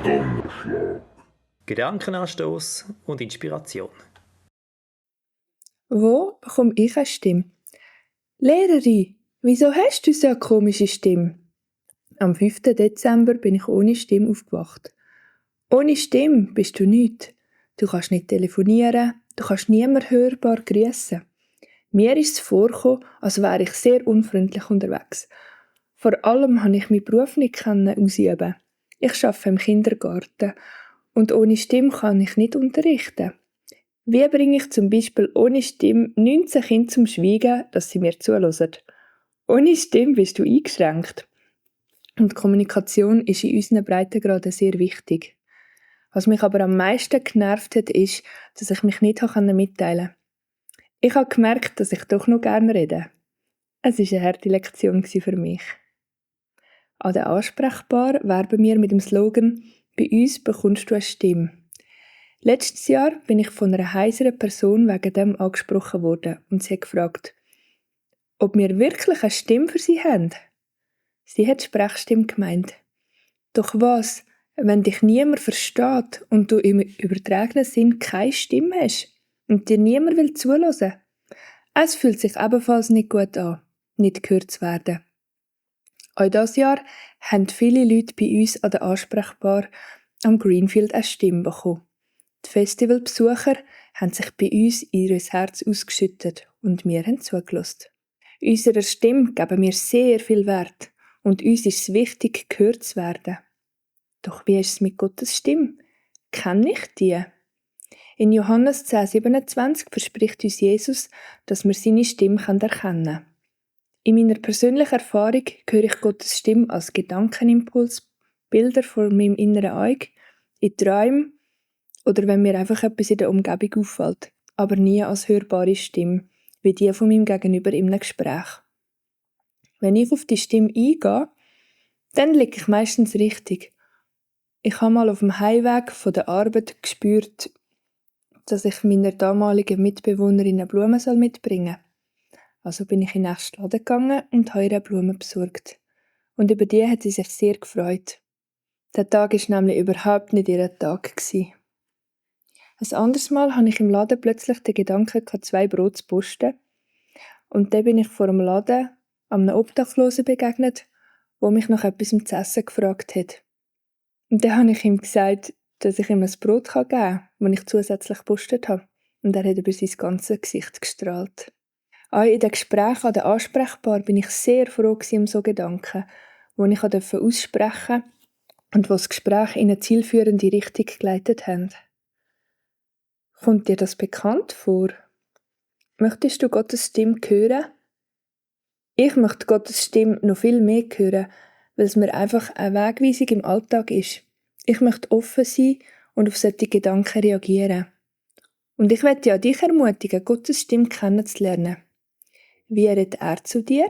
Donnerschlag. Gedankenanstoß und Inspiration. Wo bekomme ich eine Stimme? Lehrerin, wieso hast du so eine komische Stimme? Am 5. Dezember bin ich ohne Stimme aufgewacht. Ohne Stimme bist du nichts. Du kannst nicht telefonieren, du kannst niemand hörbar grüßen. Mir ist es vorgekommen, als wäre ich sehr unfreundlich unterwegs. Vor allem konnte ich meinen Beruf nicht ausüben. Ich arbeite im Kindergarten und ohne Stimme kann ich nicht unterrichten. Wie bringe ich zum Beispiel ohne Stimme 19 Kinder zum Schweigen, dass sie mir zuhören? Ohne Stimme bist du eingeschränkt. Und Kommunikation ist in unseren Breitengraden sehr wichtig. Was mich aber am meisten genervt hat, ist, dass ich mich nicht mitteilen konnte. Ich habe gemerkt, dass ich doch noch gerne rede. Es war eine harte Lektion für mich. An der Ansprechbar werben wir mit dem Slogan «Bei uns bekommst du eine Stimme». Letztes Jahr bin ich von einer heiseren Person wegen dem angesprochen worden und sie hat gefragt, ob wir wirklich eine Stimme für sie haben. Sie hat Sprechstimme gemeint. Doch was, wenn dich niemand versteht und du im übertragenen Sinn keine Stimme hast und dir niemand will zuhören? Es fühlt sich ebenfalls nicht gut an, nicht gehört zu werden. Auch dieses Jahr haben viele Leute bei uns an der Ansprechbar am Greenfield eine Stimme bekommen. Die Festivalbesucher haben sich bei uns ihr Herz ausgeschüttet und wir haben zugelassen. Unserer Stimme geben wir sehr viel Wert und uns ist es wichtig, gehört zu werden. Doch wie ist es mit Gottes Stimme? Kenne ich die? In Johannes 10,27 verspricht uns Jesus, dass wir seine Stimme erkennen können. In meiner persönlichen Erfahrung höre ich Gottes Stimme als Gedankenimpuls, Bilder vor meinem inneren Auge, in Träumen oder wenn mir einfach etwas in der Umgebung auffällt, aber nie als hörbare Stimme, wie die von meinem Gegenüber in einem Gespräch. Wenn ich auf die Stimme eingehe, dann liege ich meistens richtig. Ich habe mal auf dem Heimweg von der Arbeit gespürt, dass ich meiner damaligen Mitbewohnerin eine Blume mitbringen soll. Also bin ich in den nächsten Laden gegangen und habe ihr eine Blume besorgt. Und über die hat sie sich sehr gefreut. Der Tag war nämlich überhaupt nicht ihr Tag. Ein anderes Mal hatte ich im Laden plötzlich den Gedanken, 2 Brote zu posten. Und dann bin ich vor dem Laden einem Obdachlosen begegnet, der mich nach etwas zu essen gefragt hat. Und dann habe ich ihm gesagt, dass ich ihm ein Brot geben kann, das ich zusätzlich gepostet habe. Und er hat über sein ganzes Gesicht gestrahlt. Auch in den Gesprächen an der Ansprechbar bin ich sehr froh um so Gedanken, die ich aussprechen durfte und die das Gespräch in eine zielführende Richtung geleitet haben. Kommt dir das bekannt vor? Möchtest du Gottes Stimme hören? Ich möchte Gottes Stimme noch viel mehr hören, weil es mir einfach eine Wegweisung im Alltag ist. Ich möchte offen sein und auf solche Gedanken reagieren. Und ich möchte dich ermutigen, Gottes Stimme kennenzulernen. Wie redet er zu dir?